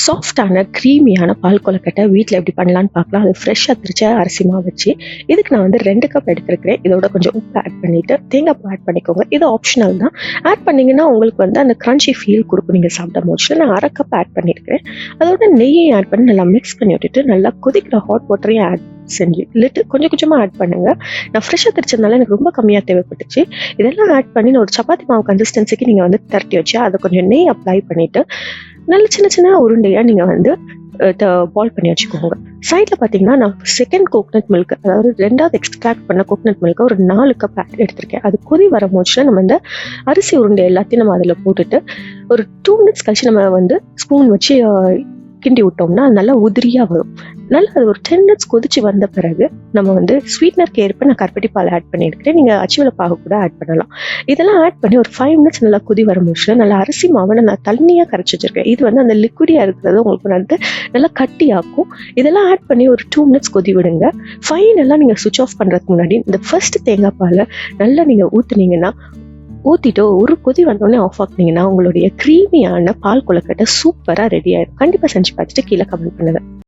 சாஃப்டான க்ரீமியான பால் கொழுக்கட்டை வீட்டில் எப்படி பண்ணலான்னு பார்க்கலாம். அது ஃப்ரெஷ்ஷாக திரிச்ச அரிசி மாவு வச்சு இதுக்கு நான் வந்து 2 கப் எடுத்துருக்கிறேன். இதோட கொஞ்சம் உப்பு ஆட் பண்ணிவிட்டு தேங்காய் பூ ஆட் பண்ணிக்கோங்க. இது ஆப்ஷனல் தான். ஆட் பண்ணிங்கன்னா உங்களுக்கு வந்து அந்த க்ரன்ச்சி ஃபீல் கொடுக்கும் நீங்கள் சாப்பிட முடிச்சுட்டு. நான் 1/2 கப் ஆட் பண்ணியிருக்கிறேன். அதோட நெய்யையும் ஆட் பண்ணி நல்லா மிக்ஸ் பண்ணி விட்டுட்டு நல்லா கொதிக்கிற ஹாட் வாட்டரையும் ஆட் செஞ்சு லிட்டு கொஞ்சம் கொஞ்சமாக ஆட் பண்ணுங்க. நான் ஃப்ரெஷ்ஷாக திரிச்சதுனால எனக்கு ரொம்ப கம்மியாக தேவைப்பட்டுச்சு. இதெல்லாம் ஆட் பண்ணி ஒரு சப்பாத்தி மாவு கன்சிஸ்டன்சிக்கு நீங்கள் வந்து திரட்டி வச்சு அதை கொஞ்சம் நெய் அப்ளை பண்ணிவிட்டு நல்ல சின்ன சின்ன உருண்டையாக நீங்கள் வந்து பால் பண்ணி வச்சுக்கோங்க. சைடில் பார்த்தீங்கன்னா நான் செகண்ட் கோகனட் மில்க், அதாவது 2வது எக்ஸ்ட்ராக்ட் பண்ண கோகனட் மில்க்கை ஒரு 4 கப் எடுத்திருக்கேன். அது கொதி வர போச்சுன்னா நம்ம இந்த அரிசி உருண்டை எல்லாத்தையும் நம்ம அதில் போட்டுட்டு ஒரு 2 மினிட்ஸ் கழிச்சு நம்ம வந்து ஸ்பூன் வச்சு கிண்டி விட்டோம்னா அது நல்லா உதிரியாக வரும். நல்லா அது ஒரு 10 மினிட்ஸ் கொதிச்சு வந்த பிறகு நம்ம வந்து ஸ்வீட்னருக்கு ஏற்ப நான் கருப்பட்டி பால் ஆட் பண்ணியிருக்கிறேன். நீங்கள் அச்சுவலை பாகு கூட ஆட் பண்ணலாம். இதெல்லாம் ஆட் பண்ணி ஒரு 5 மினிட்ஸ் நல்லா கொதி வர முடிச்சு நல்லா அரிசி மாவை நான் தண்ணியாக கரைச்சி வச்சிருக்கேன். இது வந்து அந்த லிக்விடியாக இருக்கிறது உங்களுக்கு வந்து நல்லா கட்டியாக்கும். இதெல்லாம் ஆட் பண்ணி ஒரு 2 மினிட்ஸ் கொதி விடுங்க. ஃபைனலாக நீங்கள் சுவிட்ச் ஆஃப் பண்ணுறதுக்கு முன்னாடி இந்த ஃபர்ஸ்ட் தேங்காய் பாலை நல்லா நீங்கள் ஊற்றிட்டு ஒரு கொதி வந்தோடனே ஆஃப் ஆக்குனீங்கன்னா உங்களுடைய க்ரீமியான பால் கொழுக்கட்டை சூப்பராக ரெடி ஆயிடும். கண்டிப்பாக செஞ்சு பார்த்துட்டு கீழே கமெண்ட் பண்ணுங்க.